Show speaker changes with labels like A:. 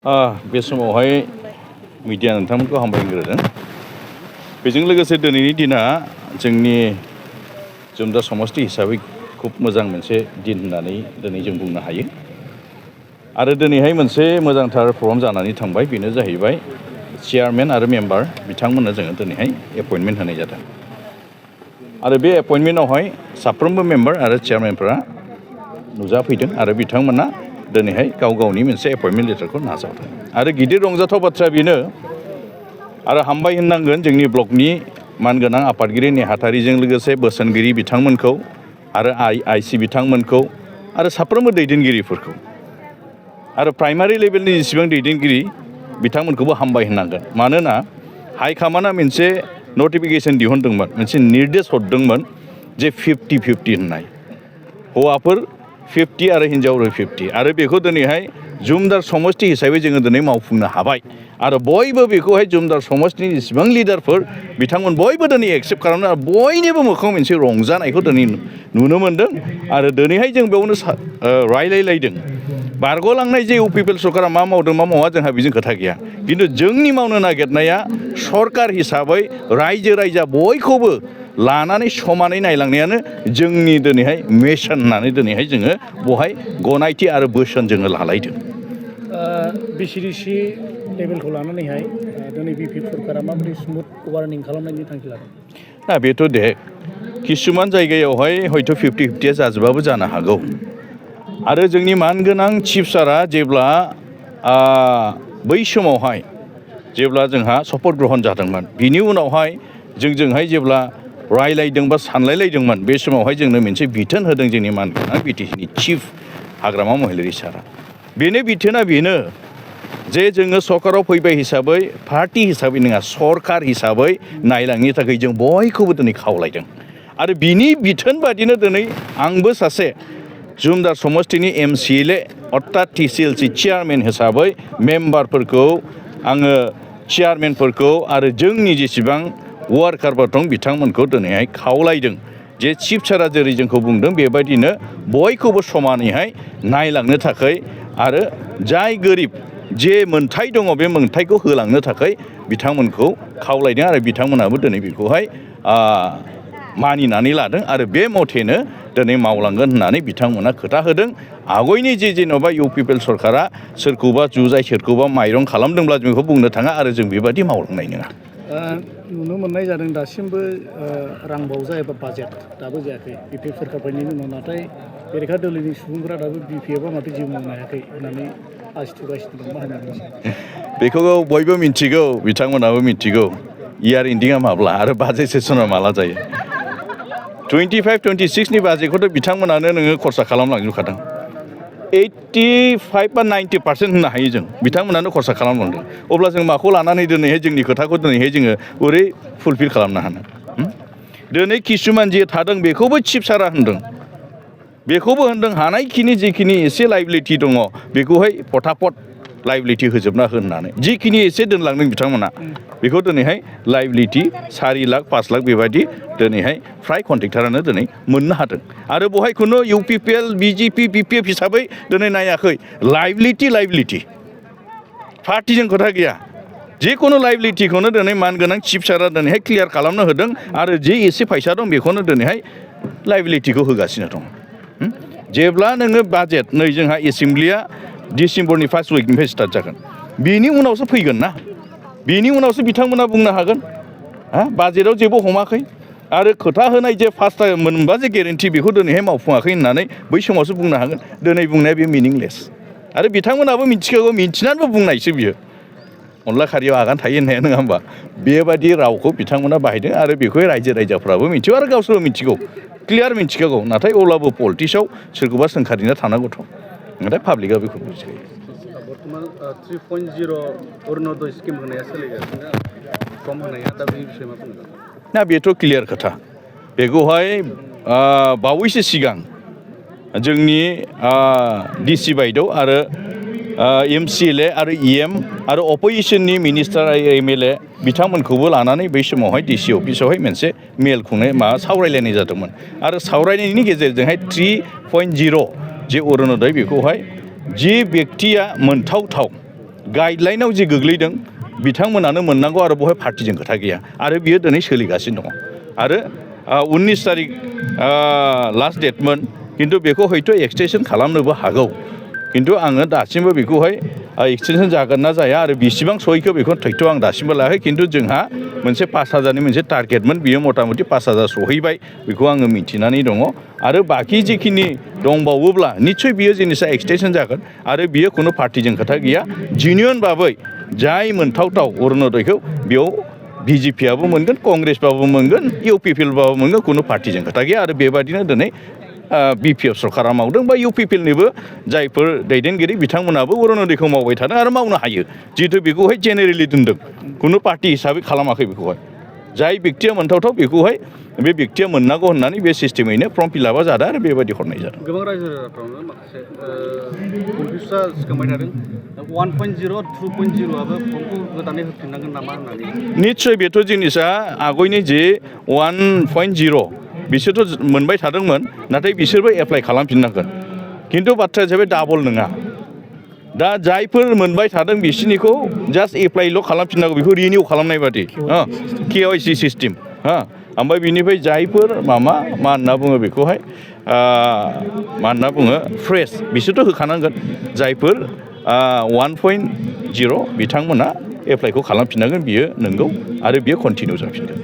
A: बे समावहाय मिडिया नोंथांमोनखौ हामबायग्रोदों। बेजों लोगोसे दिनैनि दिना जोंनि जुमदा समष्टि हिसाबै खुब मोजां मोनसे दिन होननानै दिनै जों बुंनो हायो। आरो दिनैहाय मोनसे मोजांथार प्रग्राम जानानै थांबाय, बेनो जाहैबाय चेयारमेन आरो मेम्बार बिथांमोननो जोङो दिनैहाय एपइन्टमेन्ट होनाय जादों। आरो बे एपइन्टमेन्टआवहाय साफ्रोमबो मेम्बार आरो चेयारमेनफोरा नुजाफैदों आरो बिथांमोना दिनैहाय गाव गावनि मोनसे एपइन्टमेन्ट लेटारखौ नाजावदों। आरो गिदिर रंजाथाव बाथ्राया बेनो, आरो हामबाय होननांगोन जोंनि ब्लकनि मानगोनां आफादगिरि नेहाथारिजों लोगोसे बोसोनगिरि बिथांमोनखौ आरो आइसि बिथांमोनखौ आरो साफ्रोमबो दैदेनगिरिफोरखौ आरो प्राइमारि लेभेलनि जेसेबां दैदेनगिरि बिथांमोनखौबो हामबाय होननांगोन। मानोना हाइकामान्डआ मोनसे नटिफिकेसन दिहुनदोंमोन, मोनसे निर्देश हरदोंमोन जे 50-50 होननाय, हौवाफोर 50 आरो हिन्जावफोर 50। आरो बेखौ दिनैहाय जुमदार समष्टि हिसाबै जोङो दिनै मावफुंनो हाबाय। आरो बयबो बेखौहाय जुमदार समष्टिनि जेसेबां लिडारफोर बिथांमोन बयबो दिनै एक्सेप्ट खालामदों आरो बयनिबो मोखाङाव मोनसे रंजानायखौ दिनै नुनो मोन्दों। आरो दिनैहाय जों बेयावनो रायलायलायदों, बारग'लांनाय जे इउपिपिएल सरकारा मा मावदों मा मावा जोंहा बेजों खोथा गैया, खिन्थु जोंनि मावनो नागिरनाया सरकार हिसाबै रायजो राजा बयखौबो लानानै समानै नायलांनायानो जोंनि दिनैहाय मिशन होननानै दिनैहाय जोङो बहाय गनायथि आरो बोसोन जोङो लालायदों।
B: बिसिडिसि लेभेलखौ लानानैहाय दिनै बिपि सरकारा माबोरै स्मुथ गभार्निं खालामनायनि थांखि लादों?
A: ना बेथ' दे किसुमान जायगायावहाय हयथ' 50-50 जाजोबाबो जानो हागौ। आरो जोंनि मानगोनां चिफ सारा जेब्ला बै समावहाय जेब्ला जोंहा शपथ ग्रहण जादोंमोन, बिनि उनावहाय जोंजोंहाय जेब्ला रायलायदों बा सानलायलायदोंमोन, बे समावहाय जोंनो मोनसे बिथोन होदों जोंनि मानगोनां बिटिसिनि चिफ हाग्रामा महिलारि सारा। बेनो बिथोना बेनो जे जोङो सरकाराव फैबाय हिसाबै पार्टि हिसाबै नङा, सरकार हिसाबै नायलांनो थाखाय जों बयखौबो दिनै खावलायदों। आरो बिनि बिथोन बादिनो दिनै आंबो सासे जुमदार समष्टिनि MCLA अर्थात TCLC चेयारमेन हिसाबै मेम्बारफोरखौ आङो चेयारमेनफोरखौ आरो जोंनि जेसेबां वार्कारफोर दं बिथांमोनखौ दिनैहाय खावलायदों जे चिफ सारा जेरै जोंखौ बुंदों बेबायदिनो बयखौबो समानैहाय नायलांनो थाखाय आरो जाय गोरिब जे मोन्थाय दङ बे मोन्थायखौ होलांनो थाखाय बिथांमोनखौ खावलायदों। आरो बिथांमोनाबो दिनै बेखौहाय मानिनानै लादों आरो बे मथेनो दिनै मावलांगोन होननानै बिथांमोना खोथा होदों। आवगायनि जेन'बा इउपिपिएल सरकारा सोरखौबा जुजाय सोरखौबा माइरं खालामदोंब्ला जों बेखौ बुंनो थाङा आरो जों बेबादि मावलांनाय नङा।
B: नुनो मोननाय जादों दासिमबो रां बावजा एबा बाजेट दाबो जायाखै बिपि सरकार फैनायनि उनाव, नाथाय बेरेखा दोलोनि सुबुंफोरा दाबो बिपिएफआ माथो जिउ मावनो हायाखै होननानै आसिथुगासिनो दं। मा होननानै
A: बेखौ बयबो मिथिगौ, बिथांमोनाबो मिथिगौ इयार एन्डिंआ माब्ला आरो बाजेट सेसना माला जायो। 25-26नि बाजेटखौथ' बिथांमोनानो नोङो खरसा खालामलांजोबखादों। 85 बा 90% होननो हायो जों, बिथांमोनानो खरसा खालामलांदों। अब्ला जों माखौ लानानै दिनैहाय जोंनि खोथाखौ दिनैहाय जोङो बोरै फुलफिल खालामनो हानो? दिनै किसुमान जे थादों बेखौबो चिफ सारा होनदों, बेखौबो होनदों हानायखिनि जिखिनि एसे लाइबिलिटि दङ बेखौहाय फटाफट लाइबिलिटि होजोबना होननानै जिखिनि एसे दोनलांदों बिथांमोना बेखौ दिनैहाय लाइबिलिटि 4 लाख 5 लाख बेबायदि दिनैहाय फ्राय कन्ट्रेक्टरानो दिनै मोननो हादों। आरो बेवहाय खुनु इउपिपिएल बिजेपि बिपिएफ हिसाबै दिनै नायाखै, लाइबिलिटि पार्टिजों खोथा गैया। जिखुनु लाइबिलिटिखौनो दिनै मानगोनां चिफ सारा दिनैहाय क्लियार खालामनो होदों आरो जे एसे फैसा दं बेखौनो दिनैहाय लाइबिलिटिखौ होगासिनो दं। जेब्ला नोङो बाजेट नै जोंहा एसेम्ब्लिया डिसेम्बरनि 1 उइकनिफ्राय स्टार्ट जागोन, बेनि उनावसो फैगोन ना, बेनि उनावसो बिथांमोना बुंनो हागोन बाजेटआव जेबो हमाखै आरो खोथा होनाय जे फार्स्ट टाइम मोनबा जे गेरेन्टि बेखौ दिनैहाय मावफुङाखै होननानै बै समावसो बुंनो हागोन। दिनै बुंनाया बे मिनिंलेस आरो बिथांमोनाबो मिथिखागौ, मिथिनानैबो बुंनायसो बियो। अनला खारियाव आगान थायो होननाया नङा होमबा? बेबायदि रावखौ बिथांमोना बाहायदों आरो बेखौ रायजो राजाफ्राबो मिथिगौ आरो गावसोरबो मिथिगौ, क्लियार मिथिखागौ। नाथाय अब्लाबो पलिटिक्सआव सोरखौबा सोंखारिना थानांगौथ', नाथाय पाब्लिकआ बेखौ बुजिखायो।
C: बर्थमान 3.0 अरुणोदय स्किम होनाया सोलिगासिनो सम होनाया, दा बे बिषय मा बुंगोन?
A: ना बेथ' क्लियार खोथा। बेखौहाय बावैसो सिगां जोंनि डिसि बायदेव आरो MCLA आरो EM आरो अपोजिसननि मिनिस्टार MLA बिथांमोनखौबो लानानै बै समावहाय डिसि अफिसावहाय मोनसे मेल खुंनाय सावरायलायनाय जादोंमोन। आरो सावरायनायनि गेजेरजोंहाय 3.0 जे अरुणोदय बेखौहाय जि बेक्तिया मोनथावथाव गाइडलाइनाव जि गोग्लैदों बिथांमोनानो मोननांगौ आरो बेवहाय पार्टिजों खोथा गैया आरो बियो दिनै सोलिगासिनो दङ आरो 19 तारिख लास्ट डेटमोन खिन्थु बेखौ हयथ' एक्सटेनसन खालामनोबो हागौ खिन्थु आङो दासिमबो बेखौहाय एक्सटेनसन जागोन ना जाया आरो बेसेबां सहैखो बेखौ थयथ' आं दासिमबो लायाखै खिन्थु जोंहा मोनसे 5,000नि मोनसे टारगेटमोन बियो मथा मथि 5,000 सहैबाय बेखौ आङो मिथिनानै दङ आरो बाखि जिखिनि दंबावोब्ला निस्सय बियो जिनिसा एक्सटेनसन जागोन आरो बियो खुनु पार्टिजों खोथा गैया जिनियन भाबै जाय मोनथावथाव अरुनदयखौ बेयाव बिजेपिआबो मोनगोन कंग्रेसबाबो मोनगोन इउपिपिएलबाबो मोनगोन खुनु पार्टिजों खोथा गैया आरो बेबादिनो दिनै बिपिएफ सरकारा मावदों बा इउपिपिएलनिबो जायफोर दैदेनगिरि बिथांमोनाबो अरुनदयखौ मावबाय थादों आरो मावनो हायो जिहेतु बेखौहाय जेनेरेलि दोनदों खुनु पार्टि हिसाबै खालामाखै बेखौहाय जाय बेक्तिया मोनथावथाव बेखौहाय बे बेक्तिया मोननांगौ होननानै बे सिस्टेमैनो फर्म फिलआपआ जादों आरो बेबायदि हरनाय जादों
C: गोबां रायजो राजाफ्रावनो माखासे कनफिउसआ सिखांबाय थादों 1.0 2.0आबो फर्मखौ गोदानै होफिननांगोन नामा होननानै
A: निस्सय बेथ' जिनिसा आगयनि जे 1.0 बिसोरथ' मोनबाय थादोंमोन नाथाय बिसोरबो एप्लाइ खालामफिननांगोन खिन्थु बाथ्राया जाबाय डाबल नङा दा जायफोर मोनबाय थादों बिसोरनिखौ जास्ट एप्लाइल' खालामफिननांगौ बेखौ रिनिउ खालामनाय बादि केवाइसि सिस्टेम ओमफ्राय बिनिफ्राय जायफोर मा होनना बुङो बेखौहाय मा होनना बुङो फ्रेश बिसोरथ' होखानांगोन जायफोर 1.0 बिथांमोना एप्लाइखौ खालामफिननांगोन बियो नंगौ आरो बियो कन्टिनिउ जाफिनगोन